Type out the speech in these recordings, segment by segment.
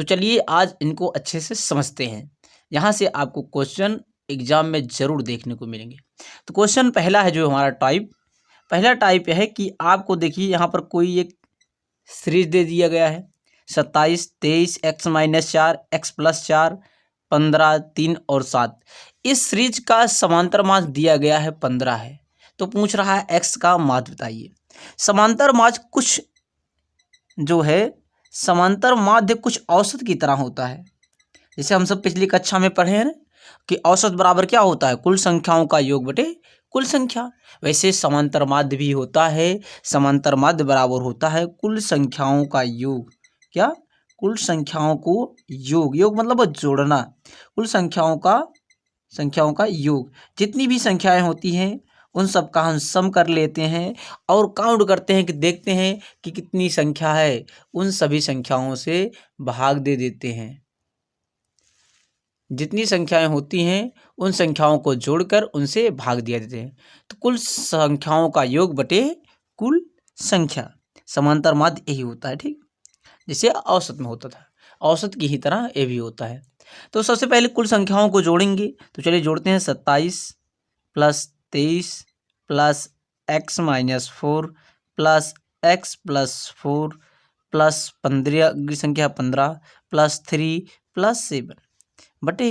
चलिए आज इनको अच्छे से समझते हैं। यहाँ से आपको क्वेश्चन एग्जाम में ज़रूर देखने को मिलेंगे। तो क्वेश्चन पहला है जो हमारा पहला टाइप है कि आपको देखिए यहाँ पर कोई एक सीरीज दे दिया गया है 27, 23, x-4, x+4, 15, 3 और 7। इस सीरीज का समांतर माध्य दिया गया है 15 है। तो पूछ रहा है x का माध्य बताइए। समांतर माध्य कुछ जो है समांतर माध्य कुछ औसत की तरह होता है। जैसे हम सब पिछली कक्षा में पढ़े हैं ना कि औसत बराबर क्या होता है, कुल संख्याओं का योग बटे कुल संख्या। वैसे समांतर माध्य भी होता है, समांतर माध्य बराबर होता है कुल संख्याओं का योग। क्या? कुल संख्याओं को योग मतलब जोड़ना, कुल संख्याओं का योग। जितनी भी संख्याएं होती हैं उन सब का हम सम कर लेते हैं और काउंट करते हैं कि देखते हैं कि कितनी संख्या है, उन सभी संख्याओं से भाग दे देते हैं। जितनी संख्याएं होती हैं उन संख्याओं को जोड़कर उनसे भाग दिया देते हैं। तो कुल संख्याओं का योग बटे कुल संख्या, समांतर माध्य यही होता है। ठीक, जैसे औसत में होता था, औसत की ही तरह ये भी होता है। तो सबसे पहले कुल संख्याओं को जोड़ेंगे। तो चलिए जोड़ते हैं 27 + 23 + x-4 + x+4 + 15 अगली संख्या 15 + 3 + 7 बटे।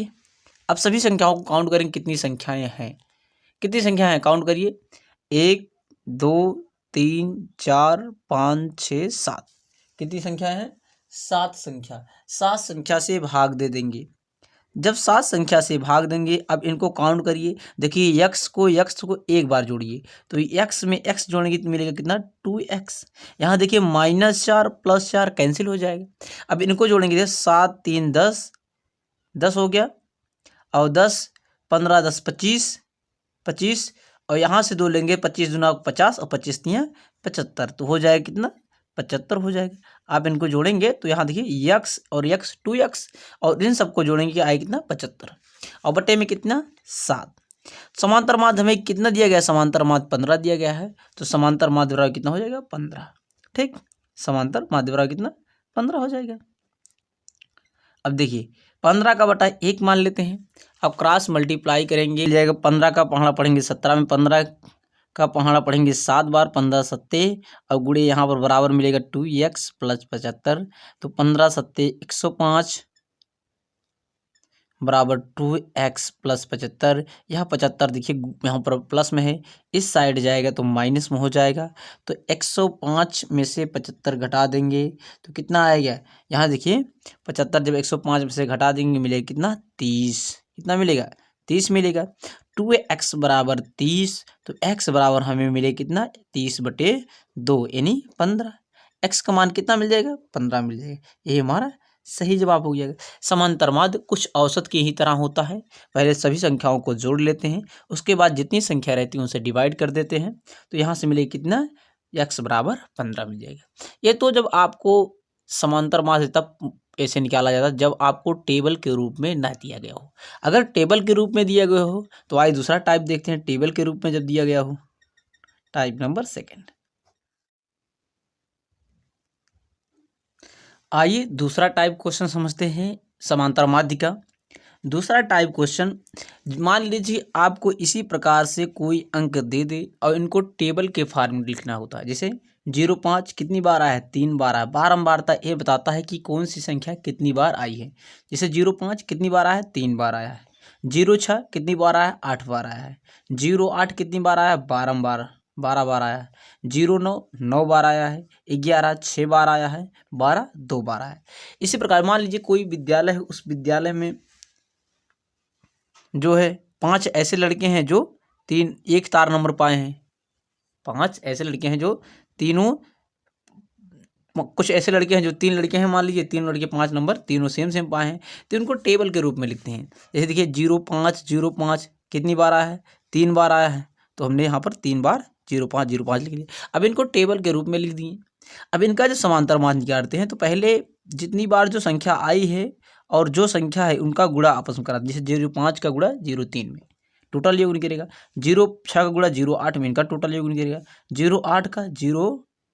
अब सभी संख्याओं को काउंट करेंगे कितनी संख्याएं हैं। कितनी संख्याएं हैं काउंट करिए, 1 2 3 4 5 6 7। कितनी संख्या है? 7 संख्या। 7 संख्या से भाग दे देंगे। जब 7 संख्या से भाग देंगे अब इनको काउंट करिए। देखिए x को एक बार जोड़िए तो x में x जोड़ेंगे तो मिलेगा कितना, 2x। यहाँ देखिए -4 + 4 कैंसिल हो जाएगा। अब इनको जोड़ेंगे 7 3 10, 10 हो गया और 10 15 10 25 और यहाँ से 2 लेंगे 25 दूना 50 और 25 तियाँ 75। तो हो जाएगा कितना, 75 हो जाएगा। आप इनको जोड़ेंगे तो यहाँ देखिए x और x 2x और इन सबको जोड़ेंगे कि आएगा कितना, 75 और बटे में कितना, 7। समांतर माध्य हमें कितना दिया गया, समांतर माध्य 15 दिया गया है। तो समांतर माध्य बराबर कितना हो जाएगा, 15। ठीक, समांतर माध्य बराबर कितना, 15 हो जाएगा। अब देखिए 15 का बटा 1 मान लेते हैं। अब क्रॉस मल्टीप्लाई करेंगे, मिल जाएगा 15 का पहाड़ा पढ़ेंगे 17 में, 15 का पहाड़ा पढ़ेंगे 7 बार, 15 सत्ते और गुणे यहाँ पर बराबर मिलेगा 2x + 75। तो 15 सत्ते 105 बराबर 2x + 75। यहाँ 75 देखिए यहाँ पर प्लस में है, इस साइड जाएगा तो माइनस में हो जाएगा। तो 105 में से 75 घटा देंगे तो कितना आएगा, यहाँ देखिए 75 जब 105 में से घटा देंगे मिलेगा कितना, 30। कितना मिलेगा, 30 मिलेगा। 2x बराबर 30 तो x बराबर हमें मिले कितना, 30/2 यानी 15। x का मान कितना मिल जाएगा, 15 मिल जाएगा। यही हमारा सही जवाब हो जाएगा। समांतर माध्य कुछ औसत की ही तरह होता है। पहले सभी संख्याओं को जोड़ लेते हैं, उसके बाद जितनी संख्या रहती है उनसे डिवाइड कर देते हैं। तो यहाँ से मिले कितना, x बराबर 15 मिल जाएगा। ये तो जब आपको समांतर माध्य तब ऐसे निकाला जाता है जब आपको टेबल के रूप में ना दिया गया हो। अगर टेबल के रूप में दिया गया हो तो आइए दूसरा टाइप देखते हैं। टेबल के रूप में जब दिया गया हो, टाइप नंबर 2। आइए दूसरा टाइप क्वेश्चन समझते हैं समांतर माध्य का। दूसरा टाइप क्वेश्चन, मान लीजिए आपको इसी प्रकार से कोई अंक दे दे और इनको टेबल के फॉर्म में लिखना होता है। जैसे 05 कितनी बार आया है, 3 बार आया। बारंबारता ये बताता है कि कौन सी संख्या कितनी बार आई है। जैसे 05 कितनी बार आया है, 3 बार आया है। 06 कितनी बार आया है, 8 बार आया है। 08 कितनी बार आया है, 12 बार आया है। 09 9 बार आया है। 11 6 बार आया है। 12 2 बार आया है। इसी प्रकार मान लीजिए कोई विद्यालय है, उस विद्यालय में जो है 5 ऐसे लड़के हैं जो एक तार नंबर पाए हैं। 5 ऐसे लड़के हैं जो तीनों, कुछ ऐसे लड़के हैं जो 3 लड़के हैं, मान लीजिए 3 लड़के 5 नंबर तीनों सेम पाए हैं। तो इनको टेबल के रूप में लिखते हैं। जैसे देखिए 05 कितनी बार आया है, 3 बार आया है। तो हमने यहाँ पर 3 बार 05 लिख लिया। अब इनको टेबल के रूप में लिख दिए। अब इनका जो समांतर माध्य निकालते हैं तो पहले जितनी बार जो संख्या आई है और जो संख्या है उनका गुणा आपस में करा। जैसे 05 का गुणा 03 में टोटल योग निकलेगा। 06 का गुणा 08 में इनका टोटल योग निकलेगा। 08 का 09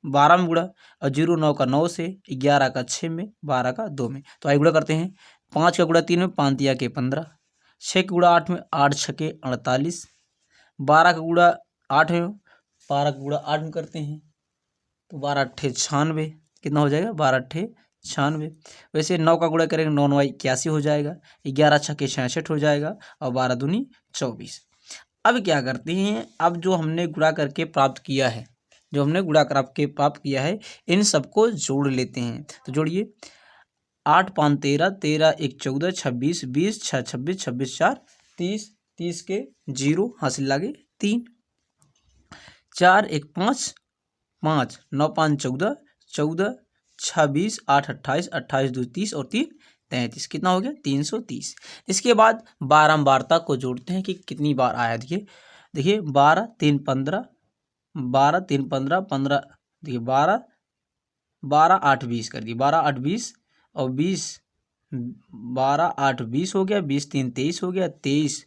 12 में गुड़ा, और 0 9 का 9 से, 11 का 6 में, 12 का 2 में। तो आइए गुड़ा करते हैं। 5 का गुड़ा 3 में, 5 तिया के 15, 6 का गुड़ा 8 में, 8 छके 48, 12 का गुड़ा 8 में, 12 का गुड़ा 8 में करते हैं तो 12 अट्ठे 96, कितना हो जाएगा 12 अट्ठे 96। वैसे 9 का गुड़ा करेंगे 9 9 81 हो जाएगा, 11 छके 66 हो जाएगा, और 12 दूनी 24। अब क्या करते हैं, अब जो हमने गुणा करके प्राप्त किया है, जो हमने गुणा करके प्राप्त किया है, इन सबको जोड़ लेते हैं। तो जोड़िए, 8 5 13, 13 1 14, 26 20, 6 26, 26 4 30, 30 के 0 हासिल लागे 3, 4 1 5 5, 9 5 14, 14 6 20, 8 28, 28 2 30 और 3 33, कितना हो गया 330। इसके बाद बारंबारता को जोड़ते हैं कि कितनी बार आया। देखिए 12 3 15, 12 3 15 15, देखिए 12 12 8 20 कर दिए, 12 8 20 और 20, 12 8 20 हो गया, 20 3 23 हो गया, 23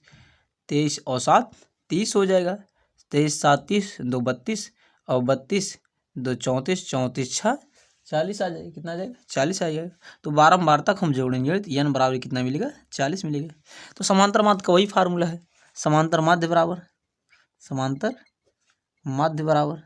23 और 7 30 हो जाएगा, 23 7 30, 2 32 और 32 2 34, 34 6 40 आ जाएगा, कितना आ जाएगा 40 आ जाएगा। तो बारंबार तक हम जोड़ेंगे तो n बराबर कितना मिलेगा 40 मिलेगा। तो समांतर माध्य का वही फार्मूला है, समांतर माध्य बराबर समांतर माध्य बराबर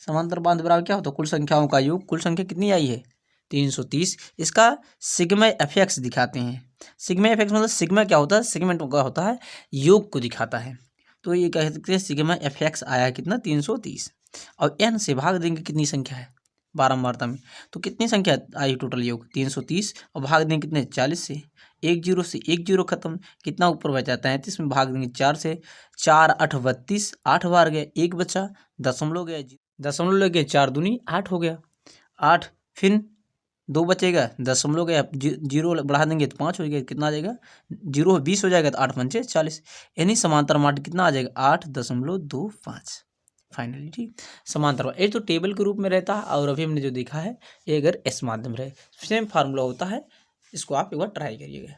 समांतर माध्य बराबर क्या होता है, कुल संख्याओं का योग। कुल संख्या कितनी आई है 330। इसका सिग्मा एफएक्स दिखाते हैं। सिग्मा एफएक्स मतलब सिग्मा क्या होता है, सिगमेंट का होता है, योग को दिखाता है। तो ये कह सकते हैं सिग्मा एफएक्स आया है कितना 330, और n से भाग देंगे कितनी संख्या है बारंबारता में, तो कितनी संख्या आई टोटल योग 330, और भाग देंगे कितने 40 से, 1 0 से 1 0 खत्म, कितना ऊपर बच जाता है 33 में, भाग देंगे 4 से, 4 8 32, 8 बार गए, 1 बचा, दशमलव गया, दशमलव लगे 4 दूनी 8 हो गया, 8 फिर 2 बचेगा, दशमलव गया, 0 बढ़ा देंगे तो 5 हो गया, कितना आ जाएगा 0 20 हो जाएगा, तो 8 पंचे 40, यानी समांतर माध्य कितना आ जाएगा 8.25 फाइनली। ठीक, समांतर ये तो टेबल के रूप में रहता है, और अभी हमने जो देखा है ये अगर एस माध्यम रहे, सेम फार्मूला होता है, इसको आप एक बार ट्राई करिएगा।